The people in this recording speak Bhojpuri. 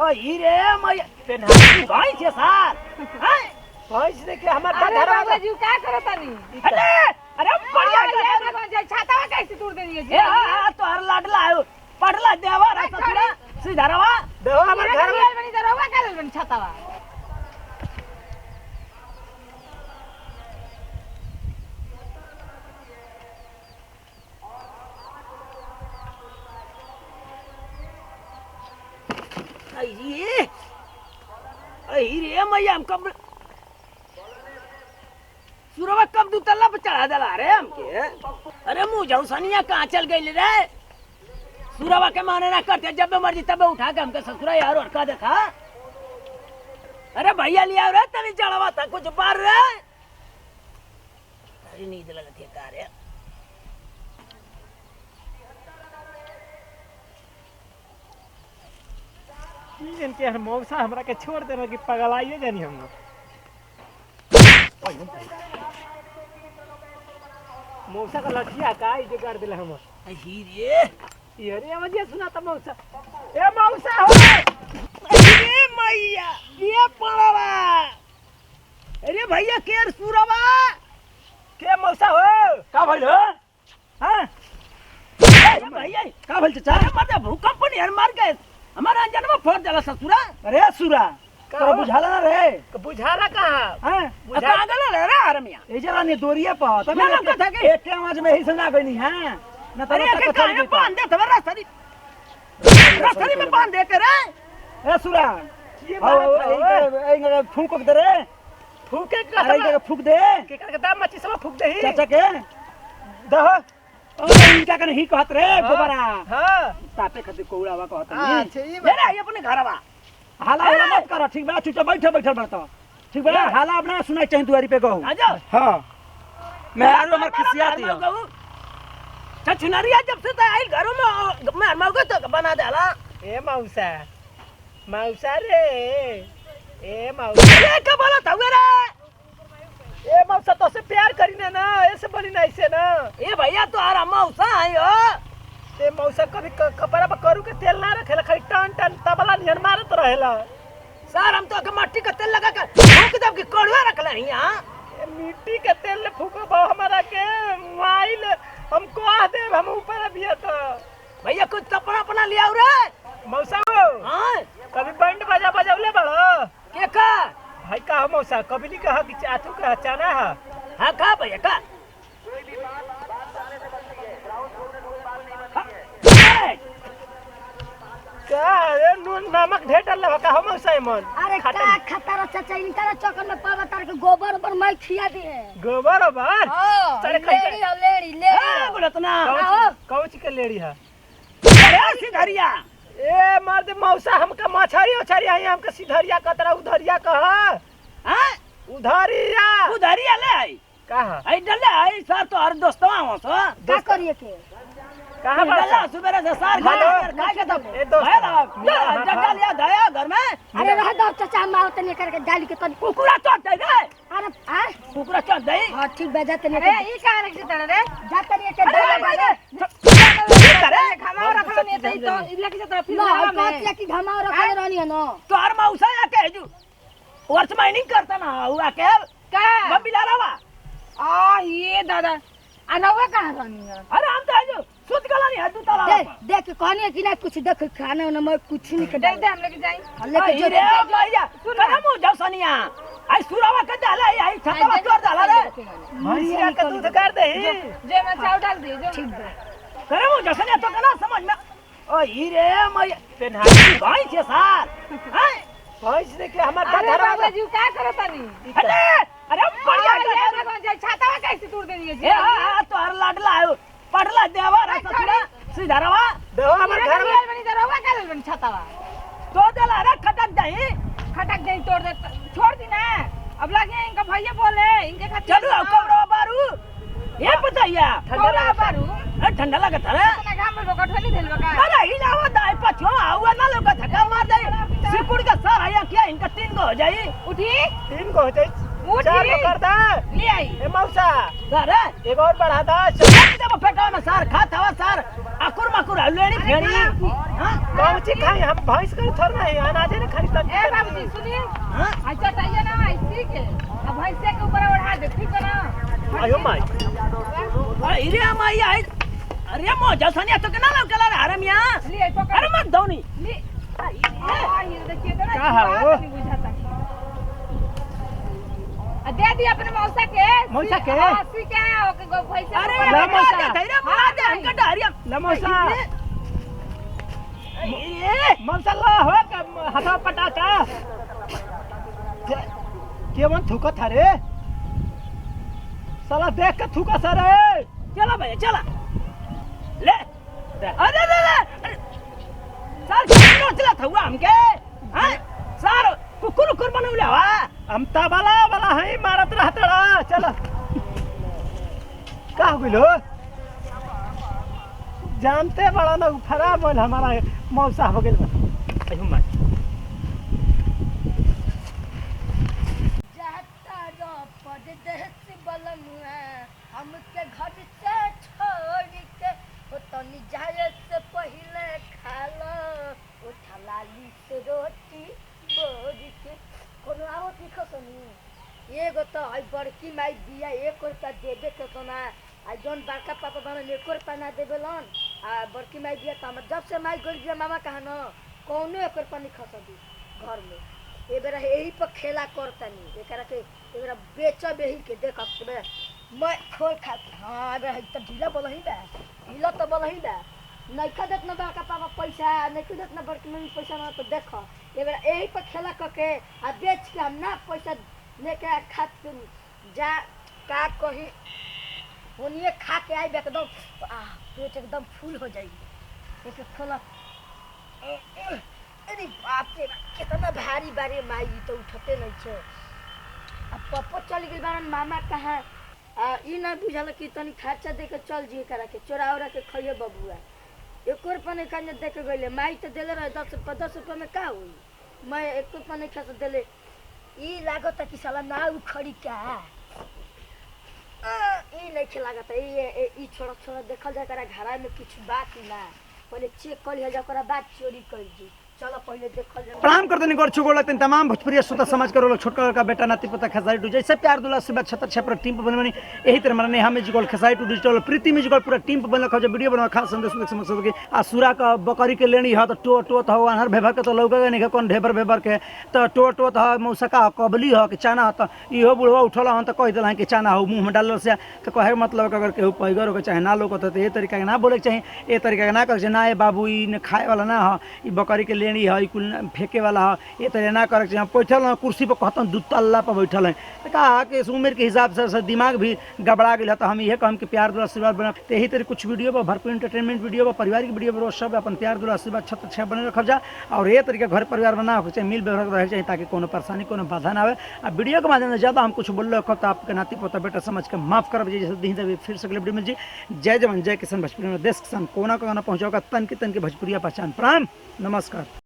ओ हीरे मैया पेन्हाई भाई छे सार हैं भैंस देख के हमर अरे घर बाबूजी का करतानी अरे बढ़िया ये कौन जाय छातावा कैसे तोड़ देनी ए हां तो हर लाडला आयो पढ़ला देवा रे ससुरा सीधा रवा देवा हमर घर में बनी दरवा का बनी छातावा हीरे मैया हम कब सुरवा कब दू तल्ला पे चढ़ा दला रे हमके अरे मुंह जाऊ सनिया कहां चल गई रे सुरवा के माने ना करते जब मर्जी तब उठा के हमके ससुरा यार और का देखा अरे भैया लिया रे तनी चढ़ावा था कुछ बार रे अरे नींद लगती है का रे इनके हर मौसा हमरा के छोड़ देना कि पगलाइए जानी हम मौसा का लठिया का इजे कर देले हम हीरे ये रे आवाज सुना त मौसा ए मौसा हो अरे मैया ये पड़वा अरे भैया केर सुरवा के मौसा हो का भइल हो हां अरे भैया का भइल चाचा मत भूकंप नहीं हर मार गए हमारा अंजन में फोड़ देला ससुरा अरे सुरा तो बुझाला ना रे बुझाला कहां हां कहां गला रे हरमिया ए जरा ने दोरिया पर तब मैं कथा के एक के आवाज में ही सुना गनी हां ना तो तक चल गई बांध दे तब रास्ते में बांध दे के रे ए सुरा ये बात ए फूंक दे रे फूके का अरे फूंक दे के का दाम मच्छी सब फूक दे चाचा के दह इनका कने ही कहत रे गोबरा हां तापे खातिर कोउड़ावा कहत अच्छा नहीं ई ले रे अपने घरवा हाला वाला मत कर ठीक बा चुप बैठे बैठल बड़ता ठीक बा हाला अपना सुनाई चाहिए दुआरी पे कहू आ जाओ हां मैं आरो हमर खिसियाती है चचुनरिया जब से आई घरों में मैं मौका तो बना देला ए मौसा मौसा रे ए मौसा ये का बोला था रे ए मौसा तो से प्यार करी ना ऐसे बोली ना ऐसे ना ए भैया तो आरा मौसा आयो ते मौसा कभी कपड़ा पर करू के तेल ना रखेला खाली टन टन तबला निहन मारत रहेला सर हम तो के मट्टी का तेल लगा कर फूंक दब के कड़वा रख ले यहां ए मिट्टी के तेल ले फूको बा हमारा के मोबाइल हम कह दे हम ऊपर अभी तो भैया कुछ तपना अपना ले आओ रे मौसा हो हां कभी बैंड बजा बजावले बड़ो के का भाई का मौसा कभी नहीं कहा कि चाचू का चाना है हां का भैया का का रे नून नमक ढेर डाल का हम मौसा मन अरे का खतरा चाचा इनका चक्कर में पावा तार के गोबर ऊपर मैं खिया दी है गोबर बार हां लेड़ी बोलत ना कौन के लेड़ी है अरे सिधरिया ए मर्द मौसा हमका मछरी उछरी आई हमका सिधरिया कतरा उधरिया कह हां उधरिया उधरिया ले आई कहा आई डले आई सर तो हर दोस्तवा हो सो का करिए के कहां डला सुबह से सार खा के तब ए दोस्त जगह लिया गया घर में अरे रह दो चाचा माओ तने करके डाली के तनी कुकुरा चोट दे रे अरे आ कुकुरा चोट दे हां ठीक बजा तने अरे ई का रख दे रे जा तनी के करे घमाओ रखल नहीं त ई तो इले के तरफ फिर ना में काटिया की घमाओ रखले रहनी है ना तो हर मौसा आके जू वर्ष माइनिंग करता ना हुआ के का बबिला रवा आ ये दादा अनवा कहां रहनी है अरे हम तो जो सुत गला नहीं है तू ताला देख कहनी कि ना कुछ देख खाना ना मैं कुछ नहीं देख दे हम लेके जाई लेके जो रे भैया करम जाओ सनिया आई सुरावा के डाला आई छतवा चोर डाला रे भैंसिया का दूध कर दे जे मैं चाव डाल दे जो ठीक बा करम जाओ सनिया तो कना समझ में ओ हीरे मैया पेन्हाई भाई छे सार हैं भैंस देख के हमर अरे घर बाबूजी का करतानी अरे बढ़िया ये कौन जाय छातावा कैसे तोड़ देनी ए हां तो हर लाडला आयो पढ़ला देवा रे ससुरा सीधा रवा देवा हमर घर में बनी दरवा का बनी छातावा तो देला रे खटक जाई खटक दे तोड़ दे छोड़ दी ना अब लगे इनका भैया बोले इनके खातिर चलो कमरो बारू ये बताइया ठंडा बारू ठंडा लगत है इतना घाम में बकठली देलवा का अरे हिलावा दाई पछो आवा ना लोग धक्का मार दे सिकुड़ का सर आया क्या इनका 3 गो हो जाई उठी 3 गो हो जाई उठी 4 गो कर दे ले आई ए मौसा सर एक और बढ़ा दा जब फेंका में सर खाता हुआ सर आ मकुर मकुर लेनी फेरी हां कौन चीज खाई हम भैंस का थोड़ा नहीं अनाज नहीं खरीद ए बाबूजी सुनिए हां अच्छा चाहिए ना ऐसी के अब भैंसे के ऊपर ओढ़ा दे ठीक है ना आयो माई अरे माई आई अरे मौजा सनिया तो केना लौकला रे हरमिया लिए पकड़ अरे मत दौनी ली ये देखिए तो ना का है वो? नहीं बुझाता दे दी अपने मौसा के मौसा के? अस्सी के ओके गो भैंसे अरे ऊपर ला ला ओढ़ा मौसा मौसा। धैर्य बना दे हमका डरिया लमोसा ये मौसल्ला हो हथा पटाटा केवन थूका था रे साला देख के थूका सरे चला भैया चला ले अरे ले ले सर कितना चला था हुआ हमके हां सर कुकुर कुकुर बनौले हवा हम तबला वाला है मारत रहतड़ा चल का हो गइलो जानते बड़ा ना खराब बोल हमारा मौसा हो गइल बा अयो माई जाता रो परदेस बलमुआ हमके घर से छोड़ के हो तनी जाए से पहले खा लो उठा लाली से रोटी बोर के कोनो आवत नहीं खसनी एगो तो आई बड़की माई दिया 1 रुपया देबे के तो ना आ जोन बड़का पापा बना 1 रुपया ना देबेलन आ बड़की माई दिया त हम जब से माई गइल दिया मामा कहा न कौनो 1 रुपया नहीं खसदी घर में ए बेरा यही पर खेला करतनी एकरा के एकरा बेचब यही के देख बेरा मैं खोल खा हां बेरा त ढीला बोलही बा ढीला तो बोलही बा नइखा देत न बड़का पापा पैसा नइखा देत न बड़की मम्मी पैसा ना तो देख ए बेरा यही पर खेला करके आ बेच के हम ना पैसा लेके खात के जा का कही ओनिए खा के आई एकदम पेट एकदम फूल हो जाई एक खोला अरे बाप रे कितना भारी बारी माई तो उठते नहीं छे अब पप्पो चल गइल बारन मामा कहाँ ई ना बुझल कि तनी खर्चा दे के चल जी करा के चोरावरा के खइए बबुआ 1 रुपया नहीं खाने दे के गइले माई तो देले रहे 10 रुपया में का होई मैं 1 रुपया नहीं खा देले ई लागत कि साला ना उखड़ी का ई नहीं लागत ई छोड़ा छोड़ा देखल जा करा घरा में कुछ बात ना पहले चेक कर लिया जा करा बात चोरी कर जी चलो पहले देखल जा प्रणाम कर देने गोर छुगो लगते तमाम भोजपुरी श्रोता समाज करो छोटका का बेटा नाती पोता खेसारी टू जैसे प्यार दुला से बात छतर छपर टीम पर बने यही तरह मरने हमें जिगोल खेसारी टू डिजिटल प्रीति में जिगोल पूरा टीम पर बन रखा वीडियो बना खास संदेश देख समझ के आसुरा का बकरी के लेनी है तो टो टो तो अनहर भेबर के तो लौका नहीं कौन ढेबर भेबर के तो टो टो तो मौसका कबली हो कि चाना तो इहो बुढ़वा उठल हन तो कह दिल कि चाना हो मुँह में डाल से तो कहे मतलब अगर केहू पैगर हो चाहे ना लोग तो ये तरीका के ना बोले के चाहिए ये तरीका के ना कर ना ये बाबू ई खाए वाला ना हो ई बकरी के लेनी है कुल फेंके वाला है ये तरह ना करे बैठल हैं कुर्सी पर कहता हूँ 2 तल्ला पर बैठल हैं तो कहा कि इस उम्र के हिसाब से दिमाग भी गबड़ा गया तो हम ये कहम कि प्यार दुला आशीर्वाद बना तो यही तरह कुछ वीडियो पर भरपूर इंटरटेनमेंट वीडियो पर पारिवारिक वीडियो पर सब अपन प्यार दुला आशीर्वाद छत छः बने रखल जा और ये तरीके घर परिवार बना हो चाहिए मिल व्यवहार रहे चाहिए ताकि कोनो परेशानी कोनो बाधा ना आए आ वीडियो के माध्यम से ज़्यादा हम कुछ बोल रहे तो आपके नाती पोता बेटा समझ के माफ कर जैसे दी फिर से वीडियो में जी जय जवान जय किसान भोजपुरी में देश किसान कोना कोना पहुँचाओगा तन की भोजपुरिया पहचान प्राण नमस्कार।